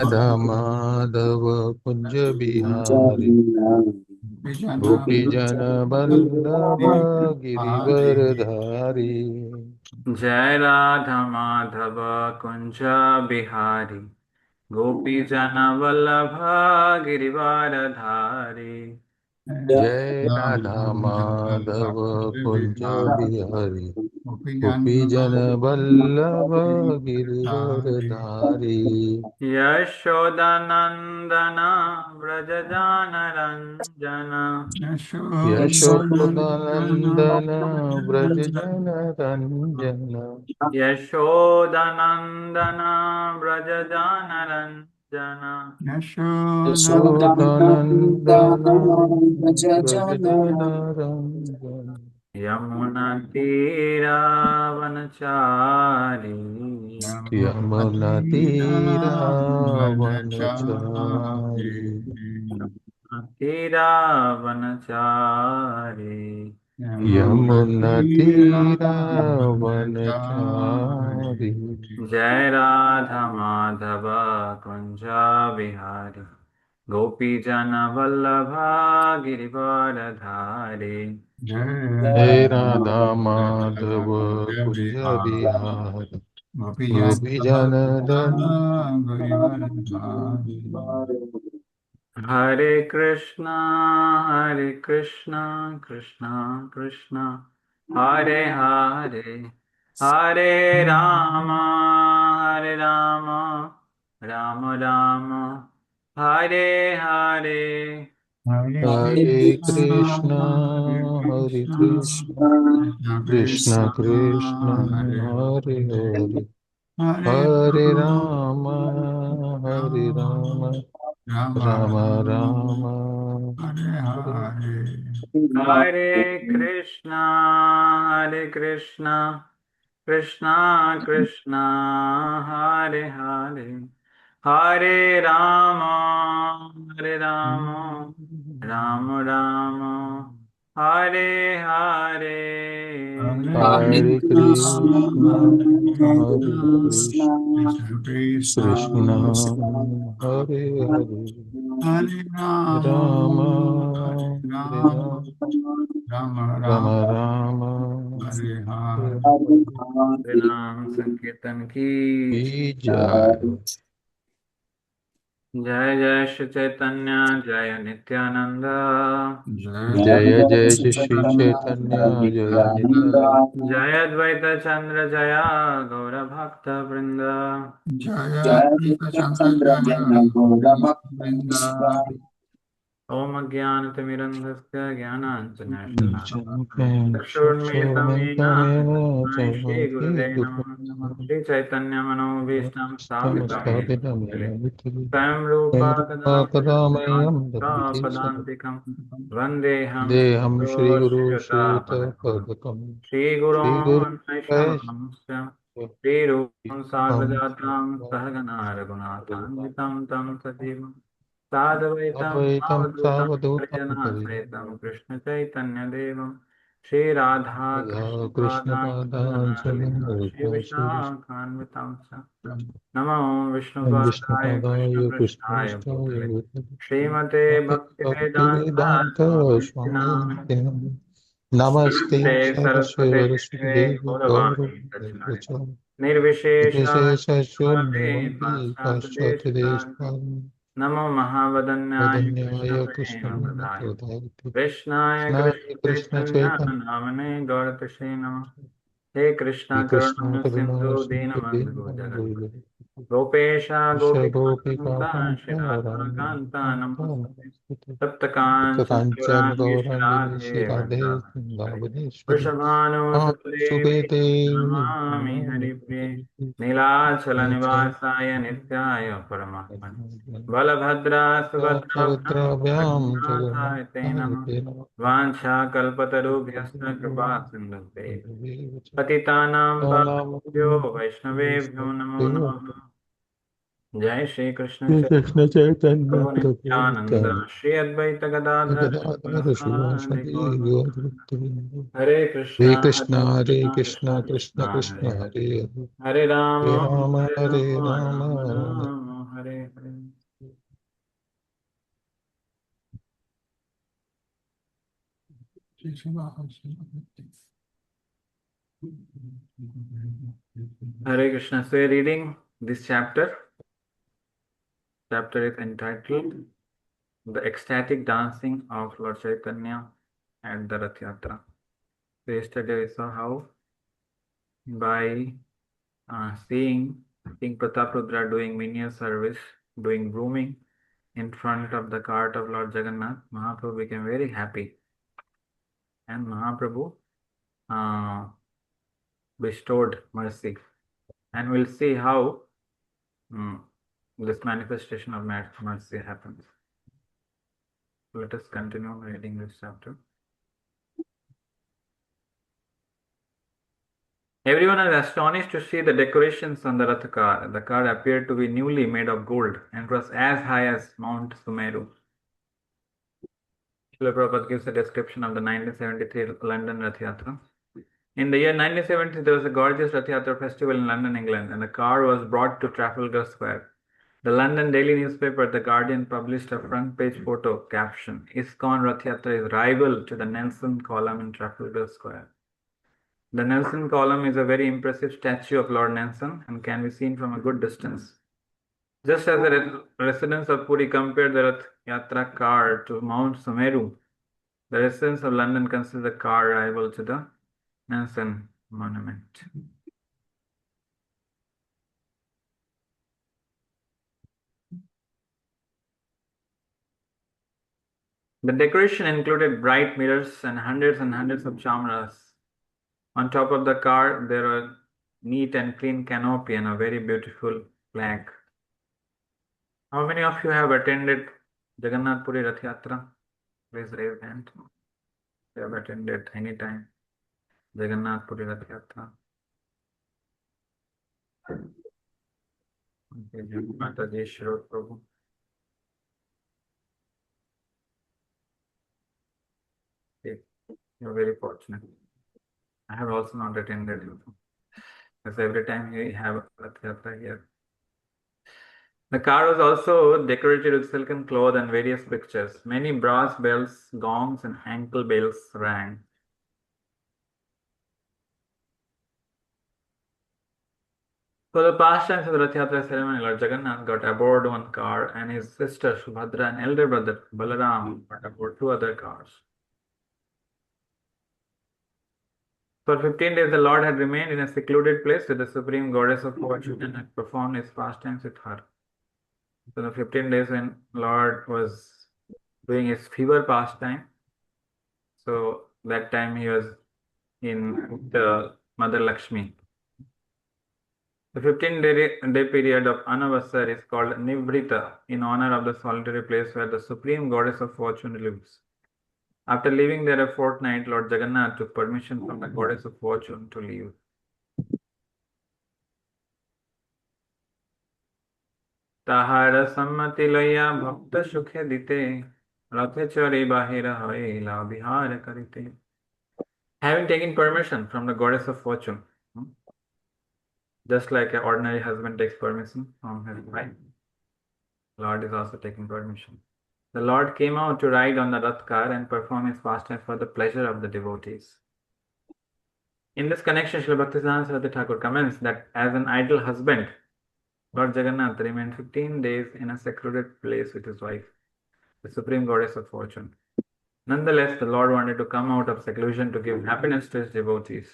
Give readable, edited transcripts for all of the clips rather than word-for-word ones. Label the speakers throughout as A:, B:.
A: राधा माधव कुंज बिहारी गोपी जन बल्लभ गिरिवरधारी।
B: जय राधा माधव कुंज बिहारी गोपी जन वल्लभ गिरिवारधारी।
A: जय राधा माधव कुंज बिहारी गोपी जन बल्लभ गिरिवरधारी।
B: यशोदानंदन व्रज जान रंजन
A: यशोदनंदन व्रज जन रंजन।
B: यशोदानंदन व्रज जान रंजन।
A: यशोदनंदन व्रज जन रंजन।
B: यमुना तीरावनचारी
A: यमुना तीरावनचारी।
B: तीरावनचारी।
A: यमुना तीरावनचारी।
B: जय राधा माधव कुंज बिहारी गोपी जन वल्लभा गिरिवरधारी।
A: हे राधा माधव कुंज बिहार गोपी जन दन।
B: हरे कृष्णा कृष्णा कृष्णा हरे हरे हरे राम राम राम हरे हरे।
A: हरे कृष्णा हरे कृष्णा कृष्ण कृष्ण हरे हरे हरे राम राम राम हरे
B: हरे कृष्णा कृष्णा कृष्णा हरे हरे हरे राम राम राम हरे हरे।
A: हरे कृष्ण कृष्ण हरे हरे राम हरे राम राम हरे
B: हरे नाम संकीर्तन की
A: की जय।
B: जय जय श्री चैतन्य जय नित्यानंद।
A: जय जय श्री चैतन्य जय नित्यानंद।
B: जय अद्वैत चंद्र जय गौर भक्त वृंद। ओम अज्ञानतिमिरन्धस्य ज्ञानाञ्जनशलाकया चक्षुर्मीलितं येन तस्मै श्रीगुरुवे नमः। श्रीचैतन्यमनोभीष्टं स्थापितं येन भूतले स्वयं रूपा कदा मह्यं
A: कदामह्यं
B: ददाति
A: ददाति
B: पदान्तिकं वन्देऽहं
A: देहं
B: श्रीगुरोऽश्युतापदकं
A: श्रीगुरुश्रुतपदकं
B: श्रीगुरोन्
A: श्रीगुरुवैष्णवं
B: वैष्णवंश्च श्रीरूपं साग्रजातं सहगना रघुनाथान्वितं तं सजीवम् साद्वैतं
A: अद्वैतं
B: सावधूतं
A: सावधूतं
B: परिजनाश्रयतं कृष्णचैतन्यदेवं श्रीराधा
A: परिजनं
B: कृष्णपादान् सहगणा
A: कृष्णपादाञ्जलिं
B: श्रीविशाखान्वितं च नमो विष्णुपादाय
A: विष्णुपादाय
B: कृष्णपृष्ठाय
A: कृष्णपृष्ठाय
B: भूतले
A: भूतले
B: श्रीमते
A: भक्तिवेदान्त
B: भक्तिवेदान्त स्वामिनिति नामिने
A: स्वामी नमस्ते
B: नमस्ते सरस्वते
A: सरस्वती
B: देवे
A: देवी
B: गौरवाणी प्रचारिणे
A: गौरव
B: निर्विशेष
A: विशेषशून्यमपि
B: शून्यवादी पाश्चात्यदेशतारिणे
A: पाश्चात्यदेशपालने
B: नमो महावदन्याय
A: वदन्याय
B: कृष्णप्रेमप्रदाय
A: कृष्णप्रेमप्रदायते
B: कृष्णाय
A: कृष्णाय
B: कृष्णचैतन्य
A: कृष्णचैतन्य
B: नामने गौरतसे नमः। हे कृष्ण
A: कृष्ण
B: करुणा
A: करुणा
B: सिन्धु
A: सिन्धु
B: दीनबन्धु
A: दीनबन्धु
B: जगत्पते गोपेश
A: गोपिका
B: गोपिकान्त
A: कान्ता
B: श्रीराधाकान्त
A: राधा
B: नमोऽस्तुते
A: नमस्ते
B: सप्तकाञ्चन
A: काञ्चन
B: गौराङ्गी
A: गौराङ्गिनी
B: राधे
A: राधे
B: वृन्दावनेश्वरि
A: वृन्दावनेश्वरी
B: वृषभानुसुते
A: सुवेदे
B: नमामि हरिप्रिये नीलाचलनिवासाय नित्याय परमात्मने बलभद्रा सुभद्राभ्यां
A: सुभद्राभ्यां
B: जगन्नाथाय ते नमः।
A: जगन्नाथाय नमः
B: वाञ्छाकल्पतरुभ्यश्च कृपा सिन्धुभ्यैव पतितानां पावनेभ्यो वैष्णवेभ्यो नमो नमः। जय श्री कृष्ण
A: कृष्ण चैतन्य
B: प्रभु
A: प्रभु
B: नित्यानंद
A: नित्यानंद
B: श्री अद्वैत गदाधर
A: गदाधर
B: श्रीवासादि
A: शिवासदि
B: गौर भक्तवृंद।
A: गौरभक्तवृन्द
B: हरे कृष्णा
A: हरे
B: कृष्णा
A: कृष्ण
B: कृष्णा
A: कृष्ण
B: कृष्णा
A: कृष्ण
B: हरे हरे
A: हरे हरे
B: हरे राम
A: हरे Ram
B: Hare
A: Hare
B: Ram
A: Ram
B: Ram Ram Hare Hare. Hare Krishna. So, we are reading this chapter. Chapter is entitled The Ecstatic Dancing of Lord Chaitanya at the Rath Yatra. So, yesterday we saw how by seeing King Prataprudra doing menial service, doing grooming in front of the cart of Lord Jagannath, Mahaprabhu became very happy. And Mahaprabhu bestowed mercy. And we'll see how this manifestation of mercy happens. Let us continue reading this chapter. Everyone was astonished to see the decorations on the Rath car. The car appeared to be newly made of gold and was as high as Mount Sumeru. Srila Prabhupada gives a description of the 1973 London Rath Yatra. In the year 1970, there was a gorgeous Rath Yatra festival in London, England, and the car was brought to Trafalgar Square. The London daily newspaper, The Guardian, published a front page photo caption, ISKCON Rath Yatra is rival to the Nelson column in Trafalgar Square. The Nelson column is a very impressive statue of Lord Nelson and can be seen from a good distance. Just as the residents of Puri compared the Rath Yatra car to Mount Sumeru, the residents of London consider the car rival to the Nelson monument. The decoration included bright mirrors and hundreds of chamaras. On top of the car, there were neat and clean canopy and a very beautiful flag. How many of you have attended Jagannath Puri Rath Yatra? Please raise hand. You have attended any time Jagannath Puri Rath Yatra. Mataji Shri Prabhu. Okay. You're very fortunate. I have also not attended. Because every time we have Rath Yatra here. The car was also decorated with silken cloth and various pictures. Many brass bells, gongs, and ankle bells rang. For the pastimes of the Rath Yatra ceremony, Lord Jagannath got aboard one car, and his sister Subhadra and elder brother Balaram got aboard two other cars. For 15 days, the Lord had remained in a secluded place with the Supreme Goddess of Fortune and had performed his pastimes with her. So, the 15 days when Lord was doing his fever pastime, so that time he was in the Mother Lakshmi. The 15-day period of Anavasar is called Nivbrita in honor of the solitary place where the Supreme Goddess of Fortune lives. After living there a fortnight, Lord Jagannath took permission from the Goddess of Fortune to leave. Tahara sammati laya bhakta sukhe dite rathe chari bahira hoye la bihara karite. Having taken permission from the Goddess of Fortune, just like an ordinary husband takes permission from his wife, Lord is also taking permission. The Lord came out to ride on the Rath car and perform his pastimes for the pleasure of the devotees. In this connection, Srila Bhaktisiddhanta Saraswati Thakur comments that as an idle husband, Lord Jagannath remained 15 days in a secluded place with his wife, the Supreme Goddess of Fortune. Nonetheless, the Lord wanted to come out of seclusion to give happiness to his devotees.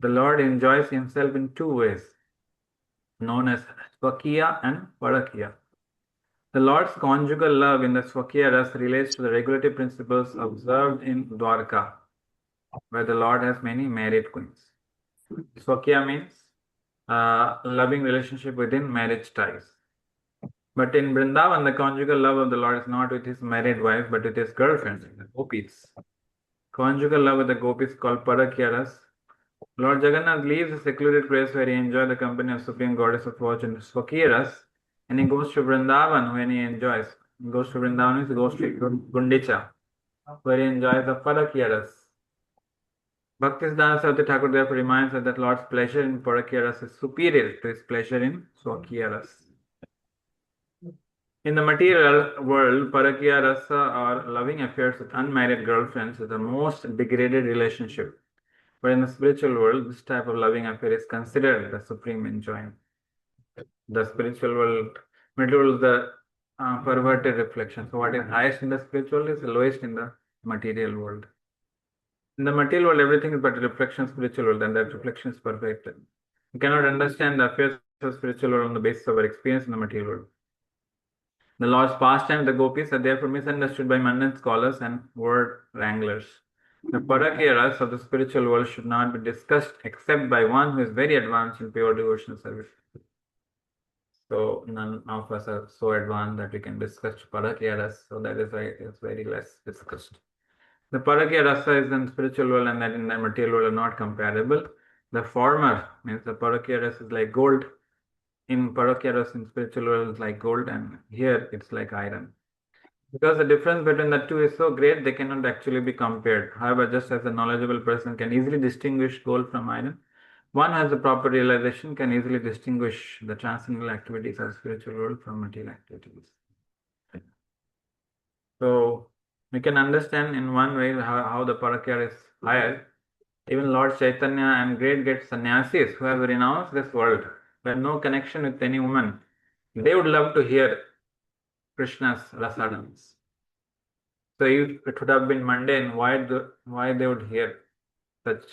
B: The Lord enjoys himself in two ways, known as Swakiya and Parakiya. The Lord's conjugal love in the Swakiya Ras relates to the regulative principles observed in Dwarka, where the Lord has many married queens. Swakiya means loving relationship within marriage ties. But in Vrindavan, the conjugal love of the Lord is not with his married wife, but with his girlfriends, the gopis. Conjugal love with the gopis called Parakiya Ras. Lord Jagannath leaves the secluded place where he enjoys the company of Supreme Goddess of Fortune, Swakiya Ras, and he goes to Vrindavan when he enjoys. He goes to Vrindavan means he goes to Gundicha, where he enjoys the Parakiya Ras. Bhaktisiddhanta Saraswati Thakur therefore reminds us that Lord's pleasure in Parakiya Ras is superior to his pleasure in Swakiya Ras. In the material world, Parakya Rasa or loving affairs with unmarried girlfriends is the most degraded relationship. But in the spiritual world, this type of loving affair is considered the supreme enjoyment. The spiritual world, material is the perverted reflection. So, what is highest in the spiritual is the lowest in the material world. In the material world, everything is but a reflection of spiritual world, and that reflection is perfect. We cannot understand the affairs of spiritual world on the basis of our experience in the material world. The Lord's pastime, the gopis, are therefore misunderstood by mundane scholars and word wranglers. The parakyaras of the spiritual world should not be discussed except by one who is very advanced in pure devotional service. So none of us are so advanced that we can discuss parakyaras, so that is why it is very less discussed. The parakya rasa is in spiritual world and that in the material world are not comparable. The former means the parakya rasa is like gold. In parakya rasa in spiritual world is like gold, and here it's like iron. Because the difference between the two is so great, they cannot actually be compared. However, just as a knowledgeable person can easily distinguish gold from iron, one has a proper realization can easily distinguish the transcendental activities of the spiritual world from material activities. So we can understand in one way how the parakya is higher. Even Lord Chaitanya and great sannyasis who have renounced this world, who have no connection with any woman, they would love to hear Krishna's rasadans. So if it would have been mundane, why they would hear such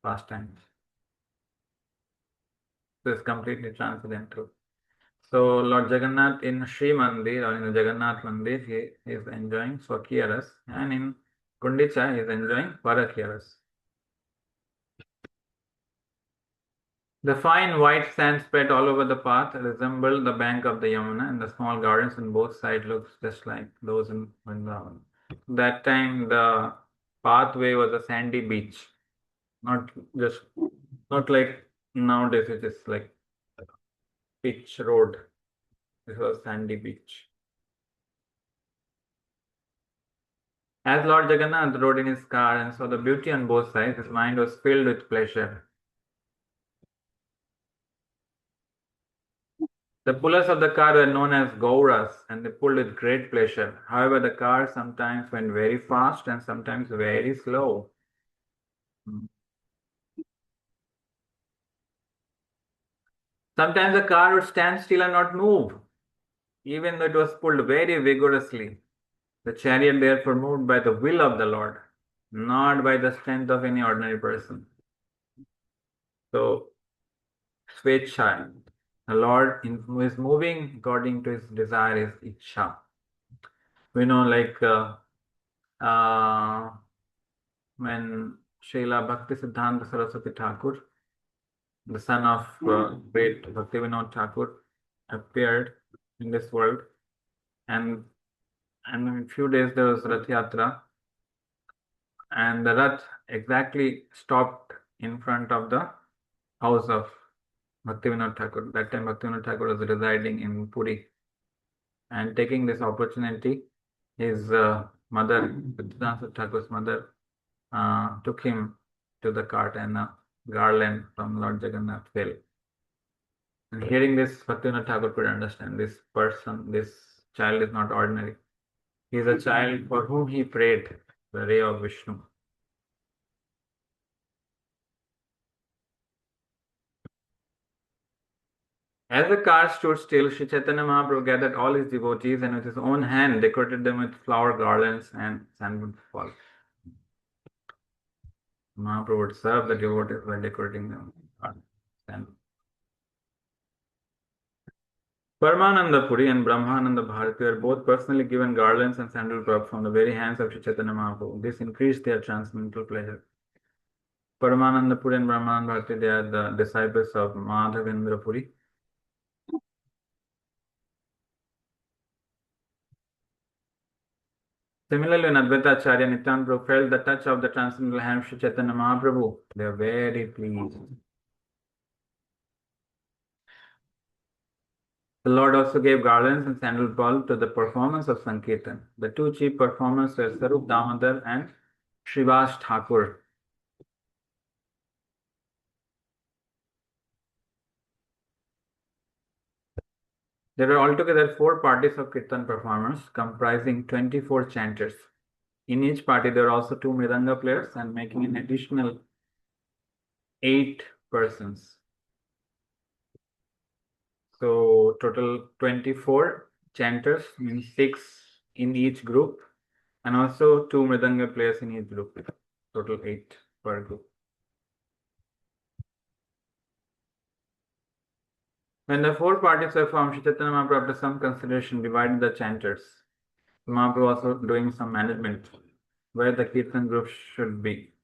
B: pastimes? So it's completely transcendental. So Lord Jagannath in Sri Mandir or in the Jagannath Mandir, he is enjoying Swakya and in Gundicha he is enjoying Parakya. The fine white sand spread all over the path resembled the bank of the Yamuna, and the small gardens on both sides looked just like those in Vrindavan. That time the pathway was a sandy beach, not just not like nowadays it is like pitch road. This was sandy beach. As Lord Jagannath rode in his car and saw the beauty on both sides, his mind was filled with pleasure. The pullers of the car were known as Gauras and they pulled with great pleasure. However, the car sometimes went very fast and sometimes very slow. Sometimes the car would stand still and not move, even though it was pulled very vigorously. The chariot therefore moved by the will of the Lord, not by the strength of any ordinary person. So, Swechha, the Lord who is moving according to his desire is Ichha. We know like uh, when Srila Bhaktisiddhanta Saraswati Thakur, the son of great Bhaktivinoda Thakur, appeared in this world, and in a few days there was Rath Yatra, and the Rath exactly stopped in front of the house of Bhaktivinoda Thakur. That time Bhaktivinoda Thakur was residing in Puri, and taking this opportunity, his mother, Bhaktivinoda Thakur's mother, took him to the cart and a garland from Lord Jagannath fell. And hearing this, Bhaktivinoda Thakur could understand this person, this child is not ordinary. He is a child for whom he prayed, the ray of Vishnu. As the car stood still, Sri Chaitanya Mahaprabhu gathered all his devotees and with his own hand decorated them with flower garlands and sandalwood falls. Mahaprabhu would serve the devotees by decorating them. Paramananda Puri and Brahmananda Bharati were both personally given garlands and sandalwood from the very hands of Sri Chaitanya Mahaprabhu. This increased their transcendental pleasure. Paramananda Puri and Brahmananda Bharati, they are the disciples of Madhavendra Puri. Similarly, when Advaita Acharya Nityananda Prabhu felt the touch of the transcendental hand of Sri Chaitanya Mahaprabhu, they were very pleased. The Lord also gave garlands and sandal balm to the performance of Sankirtan. The two chief performers were Sarup Damodar and Srivas Thakur. There were altogether 4 parties of Kirtan performers comprising 24 chanters. In each party, there were also 2 Mridanga players and making an additional 8 persons. So total 24 chanters, means 6 in each group, and also 2 Mridanga players in each group. Total 8 per group. When the 4 parties were formed, Sri Chaitanya Mahaprabhu, after some consideration, divided the chanters. Mahaprabhu also doing some management where the Kirtan group should be,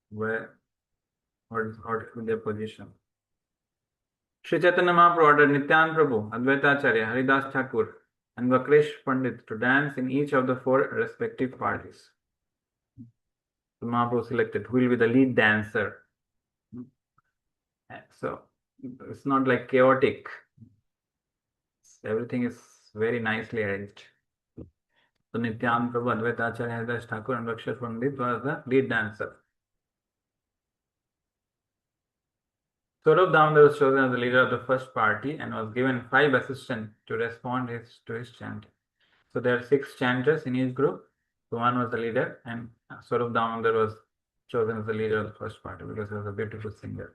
B: what should be their position. Sri Chaitanya Mahaprabhu ordered Nityan Prabhu, Advaitacharya, Haridas Thakur, and Vakresh Pandit to dance in each of the 4 respective parties. So Mahaprabhu selected who will be the lead dancer. So it's not like chaotic. Everything is very nicely arranged. So Nityan Prabhu, Advaitacharya, Haridas Thakur, and Vakresh Pandit was the lead dancer. Saurabh Damodar was chosen as the leader of the first party and was given 5 assistants to respond to his chant. So there are 6 chanters in each group. So one was the leader, and Saurabh Damodar was chosen as the leader of the first party because he was a beautiful singer.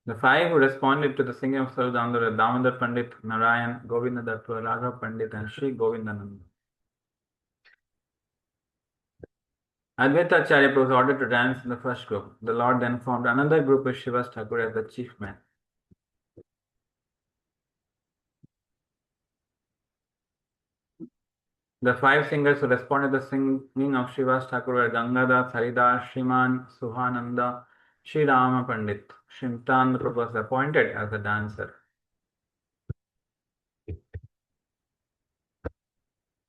B: The 5 who responded to the singing of Saurabh Damodar were Damodar Pandit, Narayan, Govinda Datta, Raghav Pandit, and Sri Govindanand. Advaita Acharya was ordered to dance in the first group. The Lord then formed another group with Shivas Thakur as the chief man. The 5 singers who responded to the singing of Shivas Thakur were Gangadas, Haridas, Shriman, Suhananda, Sri Rama Pandit. Shimtan was appointed as a dancer.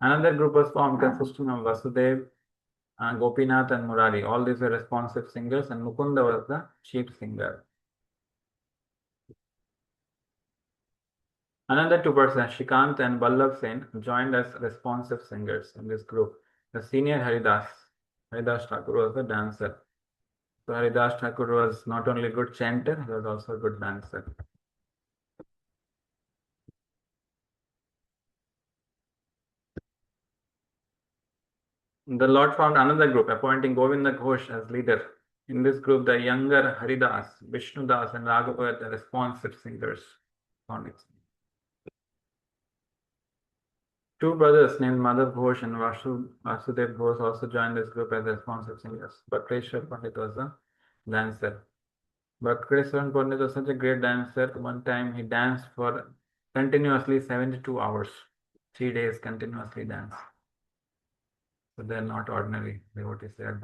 B: Another group was formed consisting of Vasudev, Gopinath, and Murari. All these were responsive singers, and Mukunda was the chief singer. Another 2 persons, Shikant and Ballabh Sen, joined as responsive singers in this group. The senior Haridas Thakur was the dancer. So Haridas Thakur was not only a good chanter, he was also a good dancer. The Lord formed another group, appointing Govinda Ghosh as leader. In this group, the younger Haridas, Vishnudas, and Raghava were the responsive singers. 2 brothers named Madhav Ghosh and Vasudev Ghosh also joined this group as responsive singers. Bhakreshwar Pandit was a dancer. Bhakreshwar Pandit was such a great dancer. One time he danced for continuously 72 hours. 3 days continuously danced. So they are not ordinary devotees. They are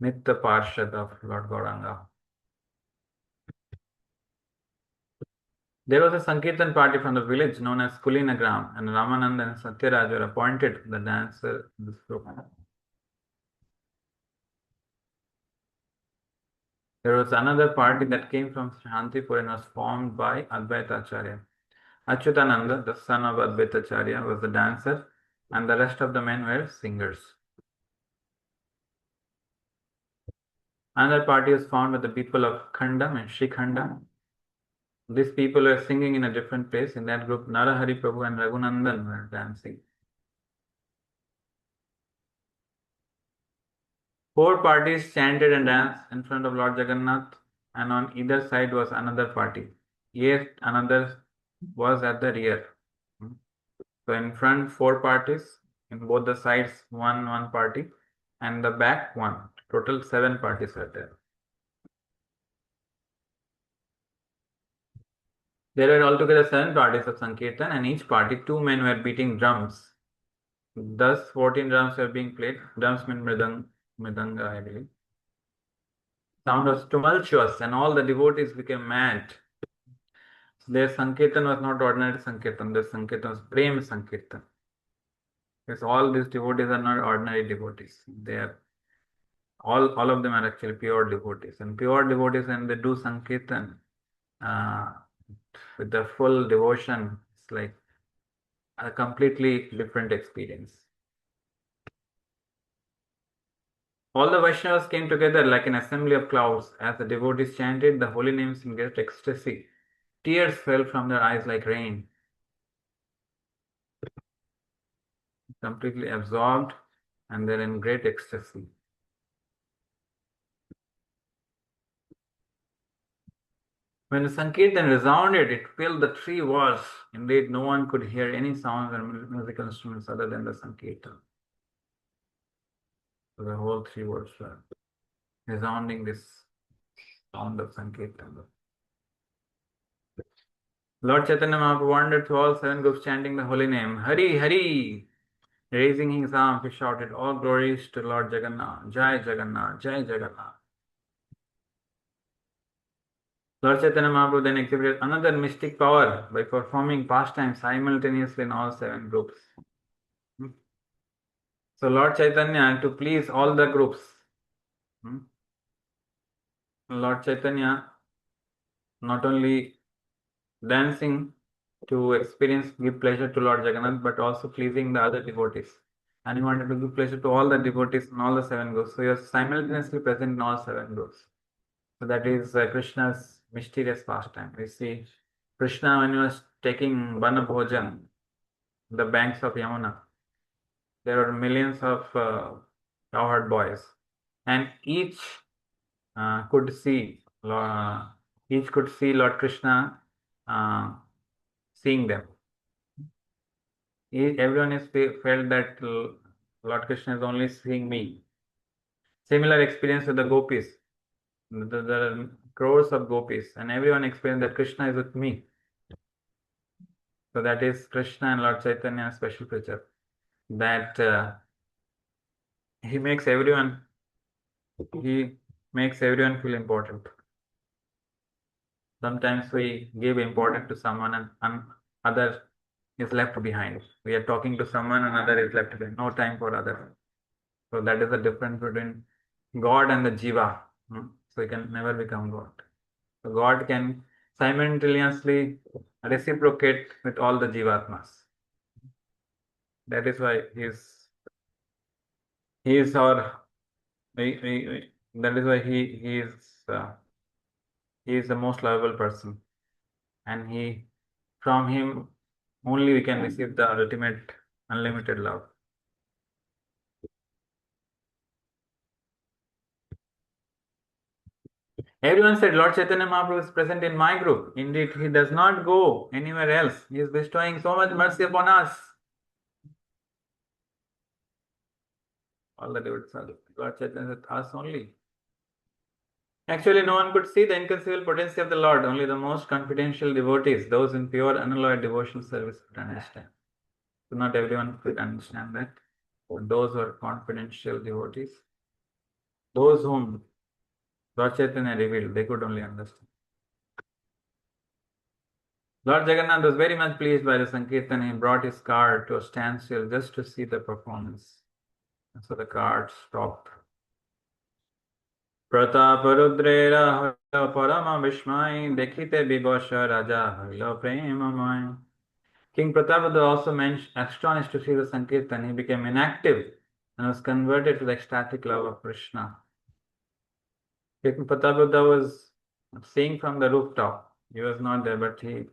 B: the Nitya Parshad of Lord Gauranga. There was a Sankirtan party from the village known as Kulinagram, and Ramanand and Satyaraj were appointed the dancer in this group. There was another party that came from Shantipur and was formed by Advaita Acharya. Achyutananda, the son of Advaita Acharya, was the dancer, and the rest of the men were singers. Another party was formed with the people of Khanda and Shikhanda. These people were singing in a different place. In that group, Narahari Prabhu and Raghunandan were dancing. 4 parties chanted and danced in front of Lord Jagannath, and on either side was another party. Yet another was at the rear. So in front 4 parties, in both the sides one party, and the back 1. Total 7 parties were there. There were altogether 7 parties of Sankirtan, and each party 2 men were beating drums. Thus 14 drums were being played. Drums mean mridanga, I believe. Sound was tumultuous, and all the devotees became mad. Their Sankirtan was not ordinary Sankirtan. Their Sankirtan was Prem Sankirtan. Because all these devotees are not ordinary devotees. They are all of them are actually pure devotees. And pure devotees, when they do Sankirtan with the full devotion, it's like a completely different experience. All the Vaishnavas came together like an assembly of clouds. As the devotees chanted the holy names in great ecstasy, tears fell from their eyes like rain. Completely absorbed, and they're in great ecstasy. When the Sankirtan resounded, it filled the three walls. Indeed, no one could hear any sounds or musical instruments other than the Sankirtan. So the whole three walls were resounding this sound of Sankirtan. Lord Chaitanya Mahaprabhu wandered through all seven groups chanting the holy name, Hari Hari. Raising his arm, he shouted, all glories to Lord Jagannath, Jai Jagannath, Jai Jagannath. Lord Chaitanya Mahaprabhu then exhibited another mystic power by performing pastimes simultaneously in all seven groups. So Lord Chaitanya, to please all the groups, Lord Chaitanya not only dancing to experience, give pleasure to Lord Jagannath, but also pleasing the other devotees. And he wanted to give pleasure to all the devotees in all the seven groups. So he was simultaneously present in all seven groups. So that is Krishna's mysterious pastime. We see Krishna when he was taking Vana Bhojan, the banks of Yamuna. There were millions of cowherd boys, and could see each could see Lord Krishna seeing them. Everyone is felt that Lord Krishna is only seeing me. Similar experience with the gopis. There are crores of gopis, and everyone experienced that Krishna is with me. So that is Krishna and Lord Chaitanya special feature, that he makes everyone feel important. Sometimes we give importance to someone and other is left behind. We are talking to someone and other is left behind. No time for other. So that is the difference between God and the jiva. So he can never become God. So God can simultaneously reciprocate with all the jivatmas. That is why he is our that is why he is the most lovable person, and from him only we can receive the ultimate unlimited love. Everyone said Lord Chaitanya Mahaprabhu is present in my group. Indeed, he does not go anywhere else. He is bestowing so much mercy upon us. All the devotees are Lord Chaitanya with us only. Actually, no one could see the inconceivable potency of the Lord. Only the most confidential devotees, those in pure, unalloyed devotional service, could understand. So not everyone could understand that. But those who are confidential devotees, those whom Lord Chaitanya revealed, they could only understand. Lord Jagannath was very much pleased by the Sankirtan. He brought his car to a standstill just to see the performance. And so the car stopped. Prataparudrera parama vishmai dekhite vibhasha raja hailo premamai. King Prataparudra also astonished to see the Sankirtan. He became inactive and was converted to the ecstatic love of Krishna. King Prataparudra was seeing from the rooftop. He was not there, but he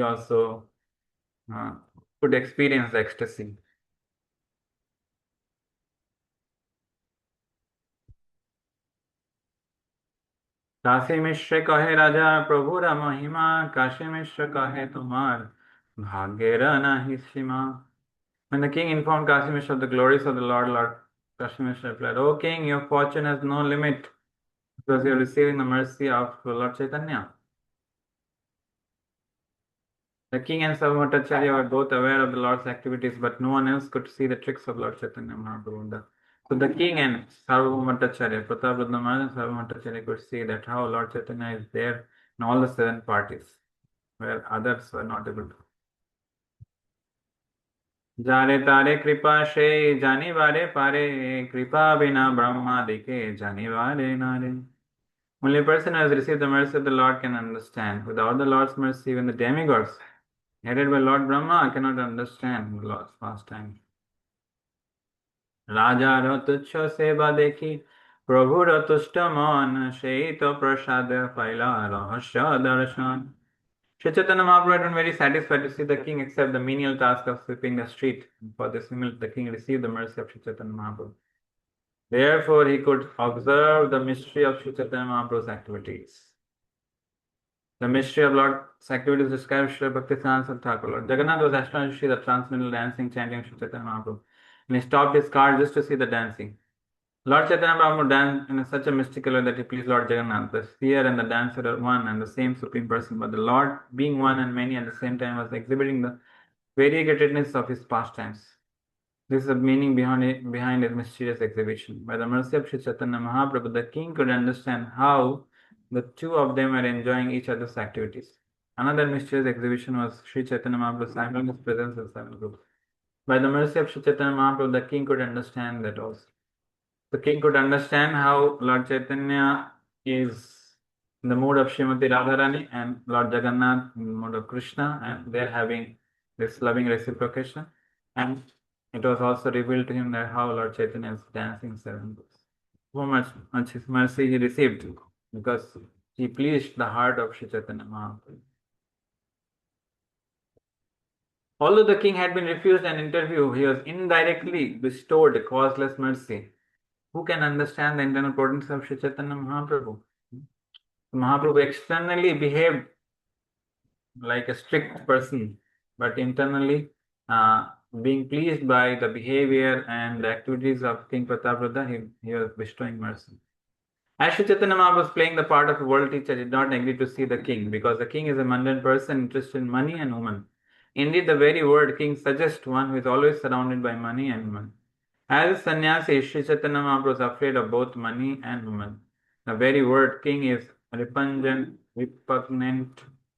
B: also could experience the ecstasy. Kashi मिश्र कहे राजा प्रभुर महिमा काशी मिश्र कहे तुम्हार भाग्येर nahi sima. When the king informed Kashi Mishra of the glories of the Lord Kashi Mishra replied, O king, your fortune has no limit because you are receiving the mercy of Lord Chaitanya. The king and Sarvabhaumacharya were both aware of the Lord's activities, but no one else could see the tricks of Lord Chaitanya Mahaprabhu. So the king and Sarvabhaumacharya, Prataparudra Maharaj and Sarvabhaumacharya could see that how Lord Chaitanya is there in all the seven parties, where others were not able to. जारे तारे कृपा से जानी वारे पारे कृपा बिना ब्रह्मा दिखे जानी वारे नारे. Only a person who has received the mercy of the Lord can understand. Without the Lord's mercy, even the demigods, headed by Lord Brahma, cannot understand the Lord's pastime. রাজার তুচ্ছ সেবা দেখি প্রভুর তুষ্ট মন সেই তো প্রসাদ পাইলা রহস্য দর্শন Sri Chaitanya Mahaprabhu had been very satisfied to see the king accept the menial task of sweeping the street. For this the king received the mercy of Sri Chaitanya Mahaprabhu. Therefore, he could observe the mystery of Sri Chaitanya Mahaprabhu's activities. The mystery of Lord's activities described Sri Bhakti Siddhanta Thakur. Lord Jagannath was astonished to see the transcendental dancing, chanting of Sri Chaitanya Mahaprabhu. And he stopped his car just to see the dancing. Lord Chaitanya Mahaprabhu danced in such a mystical way that he pleased Lord Jagannath. The seer and the dancer are one and the same Supreme Person, but the Lord, being one and many at the same time, was exhibiting the variegatedness of his pastimes. This is the meaning behind his mysterious exhibition. By the mercy of Sri Chaitanya Mahaprabhu, the king could understand how the two of them were enjoying each other's activities. Another mysterious exhibition was Sri Chaitanya Mahaprabhu's simultaneous presence in seven groups. By the mercy of Sri Chaitanya Mahaprabhu, the king could understand that also. The king could understand how Lord Chaitanya is in the mood of Srimati Radharani and Lord Jagannath in the mood of Krishna, and they're having this loving reciprocation. And it was also revealed to him that how Lord Chaitanya is dancing seven books. So much his mercy he received because he pleased the heart of Sri Chaitanya Mahaprabhu. Although the king had been refused an interview, he was indirectly bestowed causeless mercy. Who can understand the internal potency of Sri Chaitanya Mahaprabhu? Mahaprabhu externally behaved like a strict person, but internally being pleased by the behavior and the activities of King Prataprada, he was bestowing mercy. As Sri Chaitanya Mahaprabhu was playing the part of a world teacher, he did not agree to see the king because the king is a mundane person interested in money and women. Indeed, the very word king suggests one who is always surrounded by money and women. As a sannyasi, Sri Chaitanya Mahaprabhu was afraid of both money and women. The very word king is repugnant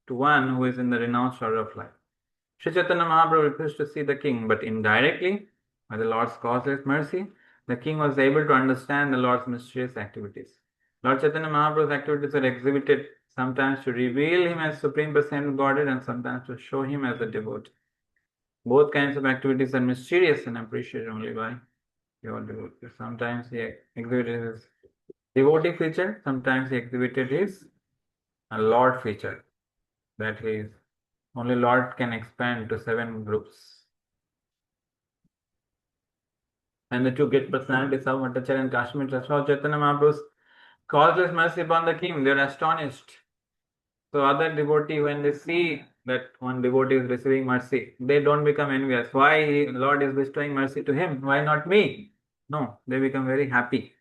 B: to one who is in the renounced order of life. Sri Chaitanya Mahaprabhu refused to see the king, but indirectly, by the Lord's causeless mercy, the king was able to understand the Lord's mysterious activities. Lord Chaitanya Mahaprabhu's activities were exhibited sometimes to reveal him as Supreme Personality of Godhead and sometimes to show him as a devotee. Both kinds of activities are mysterious and appreciated only by pure devotees. Sometimes he exhibited his devotee feature, sometimes he exhibited his Lord feature, that is, only Lord can expand to seven groups. And the two great personalities of Bhattacharya and Kashmir saw Chaitanya Mahaprabhu's causeless mercy upon the king. They are astonished. So other devotee, when they see that one devotee is receiving mercy, they don't become envious. Why Lord is bestowing mercy to him? Why not me? No, they become very happy.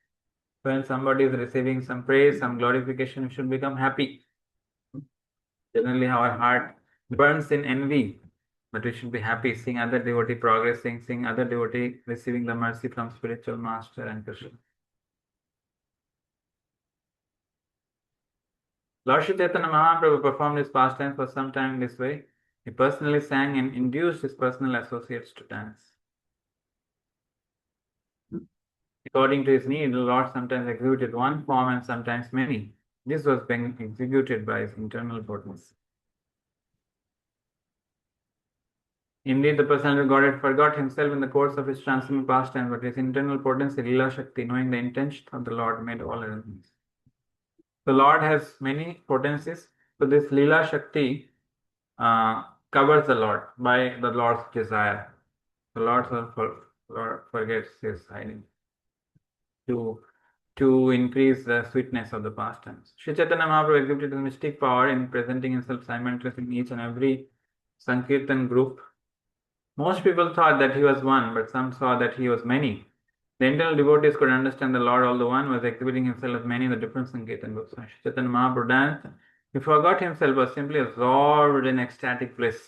B: When somebody is receiving some praise, some glorification, we should become happy. Generally, our heart burns in envy, but we should be happy seeing other devotee progressing, seeing other devotee receiving the mercy from spiritual master and Krishna. Lord Sri Chaitanya Mahaprabhu performed his pastimes for some time this way. He personally sang and induced his personal associates to dance. According to his need, the Lord sometimes executed one form and sometimes many. This was being executed by his internal potency. Indeed, the personality of Godhead forgot himself in the course of his transcendental pastime, but his internal potency, Lila Shakti, knowing the intention of the Lord, made all arrangements. The Lord has many potencies, so this Lila Shakti covers the Lord by the Lord's desire. The Lord forgets his hiding to increase the sweetness of the pastimes. Sri Chaitanya Mahaprabhu exhibited his mystic power in presenting himself simultaneously in each and every Sankirtan group. Most people thought that he was one, but some saw that he was many. The internal devotees could understand the Lord, although one was exhibiting himself as many in the different Sankirtan groups. When Sri Chaitanya Mahaprabhu danced, he forgot himself, was simply absorbed in ecstatic bliss.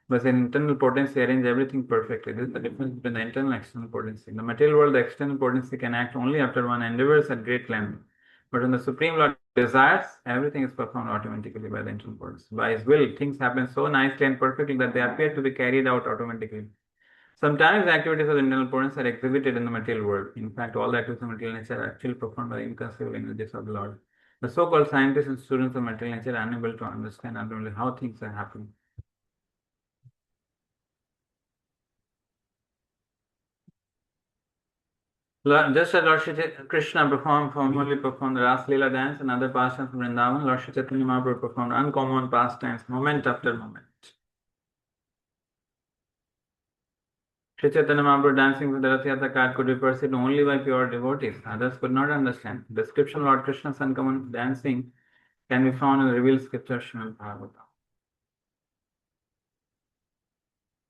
B: But his internal potency arranged everything perfectly. This is the difference between the internal and external potency. In the material world, the external potency can act only after one endeavors at great length. But when the Supreme Lord desires, everything is performed automatically by the internal potency. By his will, things happen so nicely and perfectly that they appear to be carried out automatically. Sometimes the activities of the internal potency are exhibited in the material world. In fact, all the activities of material nature are actually performed by the inconceivable energies of the Lord. The so-called scientists and students of material nature are unable to understand ultimately how things are happening. Just as Lord Shri Krishna formally performed the Ras Leela dance and other pastimes in Vrindavan, Lord Shri Chaitanya Mahaprabhu performed uncommon pastimes moment after moment. Sri Chaitanya Mahaprabhu dancing with the Rath Yatra cart could be perceived only by pure devotees. Others could not understand. Description of Lord Krishna's uncommon dancing can be found in the revealed scripture Srimad Bhagavatam.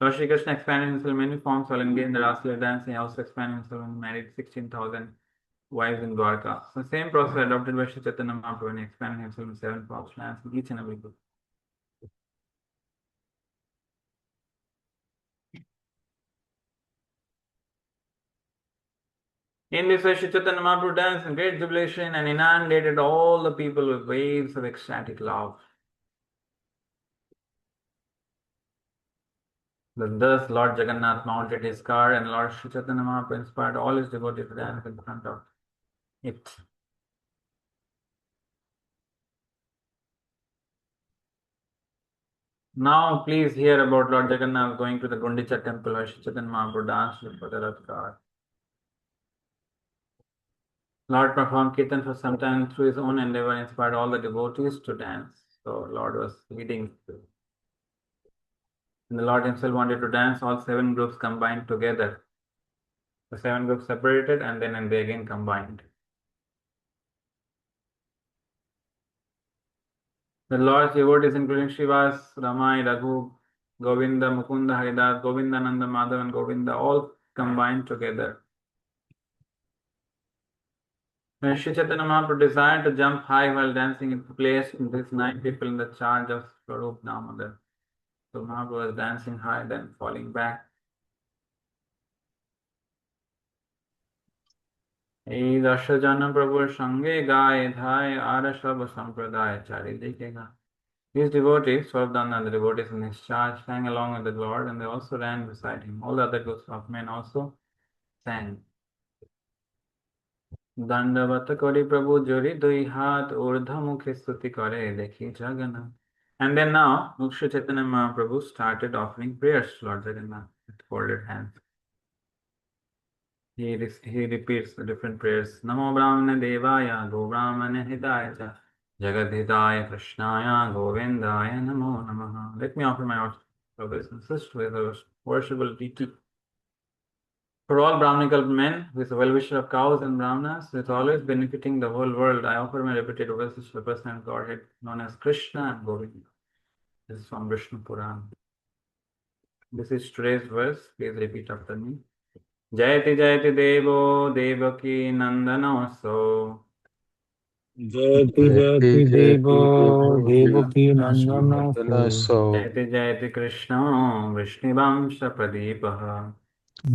B: Lord Shri Krishna expanded himself in many forms while engaged in the Ras Leela dance. He also expanded himself and married 16,000 wives in Dwarka. So the same process adopted by Sri Chaitanya Mahaprabhu and expanded himself in 7 forms, dancing each and every group. In this way, Sri Chaitanya Mahaprabhu danced in great jubilation and inundated all the people with waves of ecstatic love. Thus, Lord Jagannath mounted his car and Lord Sri Chaitanya Mahaprabhu inspired all his devotees to dance in front of it. Now, please hear about Lord Jagannath going to the Gundicha temple where Sri Chaitanya Mahaprabhu danced before the Rath car. Lord performed kirtan for some time through his own endeavor and inspired all the devotees to dance. So, Lord was leading. And the Lord himself wanted to dance, all 7 groups combined together. The 7 groups separated and then they again combined. The Lord's devotees, including Srivas, Ramai, Raghu, Govinda, Mukunda, Haridas, Govinda, Nanda, Madhav, and Govinda, all combined together. When Sri Chaitanya Mahaprabhu desired to jump high while dancing, he placed these 9 people in the charge of Swarup Damodar. So Mahaprabhu was dancing high, then falling back. এই 10 জন প্রভুর সঙ্গে গায়ে ধায় আর সব সম্প্রদায় চারিদিকে গা. These devotees, 12 Dana, the devotees in his charge, sang along with the Lord and they also ran beside him. All the other groups of men also sang. দণ্ডবত করি প্রভু জোরি 2 হাত ঊর্ধ্বমুখে স্তুতি করে দেখি Jagannath. And then now, Sri Chaitanya Mahaprabhu started offering prayers to Lord Jagannath with folded hands. He repeats the different prayers. Namo Brahmana Devaya Go Brahmana Hidaya Jagadhidaya Krishnaya Govindaya Namo Namaha. Let me offer my obeisances to his worshipable deity. For all Brahminical men, who is a well-wisher of cows and Brahmanas, who is always benefiting the whole world, I offer my repeated obeisances to the personal Godhead known as Krishna and Govinda. This is from Vishnu Puran. This is today's verse. Please repeat after me. Jayati Jayati Devo Devaki Nandanoso.
C: जयति
A: जयति
C: जयति देवो
A: जयति देवो
C: Devaki नन्दनोऽस्तु
A: देवकीनन्दनसो
B: Jayati Jayati Krishna Vishnivamsha Pradipaha.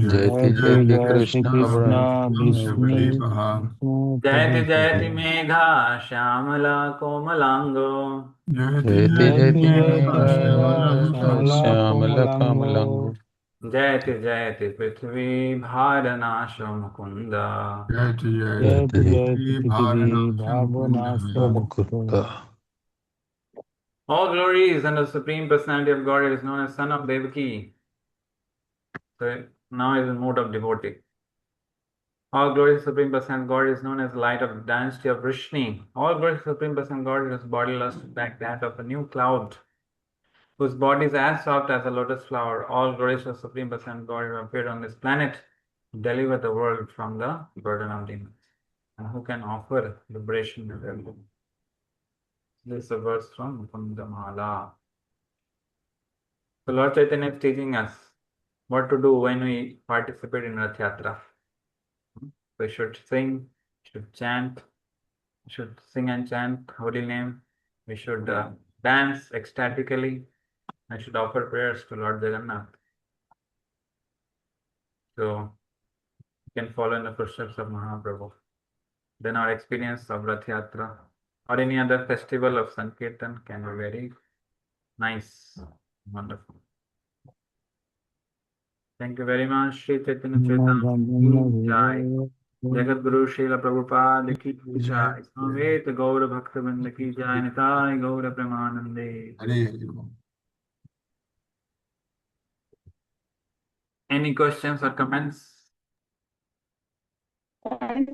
A: जयति
C: जयति
A: जयति
C: जय श्री
A: कृष्ण
C: कृष्ण विष्णु
A: वृषभ
C: Vishnu
B: Jayati
C: प्रदीपः
B: Jayati Megha Shyamala Komalango.
A: जयति
C: जयति
A: जयति
C: जयति
A: Megha
C: Megha Shyamala कोमलाङ्गो
A: श्यामलकमलङ्गो
B: Jayati Jayati Prithvi Bharanasha Mukunda.
C: जयति
A: जयति
C: जयति पृथिवी भावनाश Mukund
A: Mukund.
B: All glories and the Supreme Personality of God is known as Son of Devaki. So now is in mode of devotee. All glory to Supreme Person God is known as light of the dynasty of Vrishni. All glory to Supreme Person God is body lust like that of a new cloud, whose body is as soft as a lotus flower. All glory to Supreme Person God who appeared on this planet to deliver the world from the burden of demons. And who can offer liberation to them? This is a verse from Mukundamala. So Lord Chaitanya is teaching us what to do when we participate in Rath Yatra. We should sing, should chant, should sing and chant holy name. We should dance ecstatically. I should offer prayers to Lord Jagannath. So we can follow in the footsteps of Mahaprabhu. Then our experience of Rath Yatra or any other festival of Sankirtan can be very nice, wonderful. Thank you very much. Shri Chaitanya Chaitanya Ki Jai. Jagat Guru Srila Prabhupada Ki Jai. Samveta Gaura Bhakta Vrinda Ki Jai. Nitai Gaura Premanande. Any questions or comments? Hare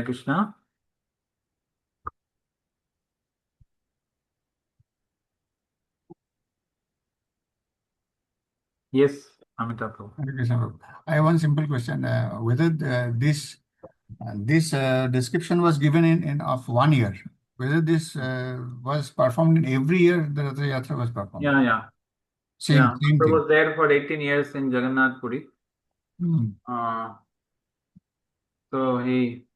B: Krishna. Yes, Amitabh Prabhu.
C: Hare Krishna Prabhu. I have one simple question. Whether this description was given in of 1 year, whether this was performed in every year the Rath Yatra was performed.
B: Yeah.
C: Same
B: Mahaprabhu
C: thing.
B: was there for 18 years in Jagannath Puri.
C: Hmm.
B: So in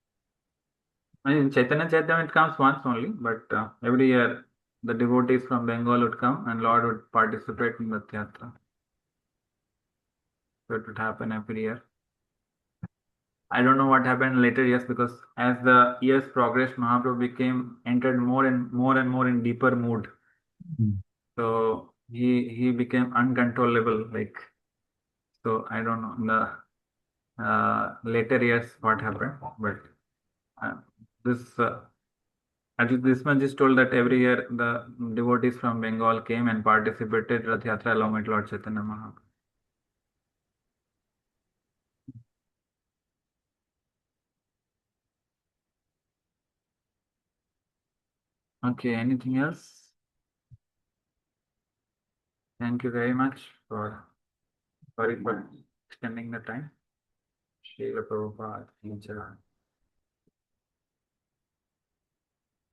B: Chaitanya Charitamrita it comes once only, but every year the devotees from Bengal would come and Lord would participate in the Yatra. So it would happen every year. I don't know what happened in later years, because as the years progressed, Mahaprabhu entered more and more in deeper mood.
C: Hmm.
B: So he became uncontrollable. So I don't know in the later years what happened, but this at least this much is told that every year the devotees from Bengal came and participated Rath Yatra along with Lord Chaitanya Mahaprabhu. Okay, anything else? Thank you very much for sorry for extending the time. Srila Prabhupada, Jai.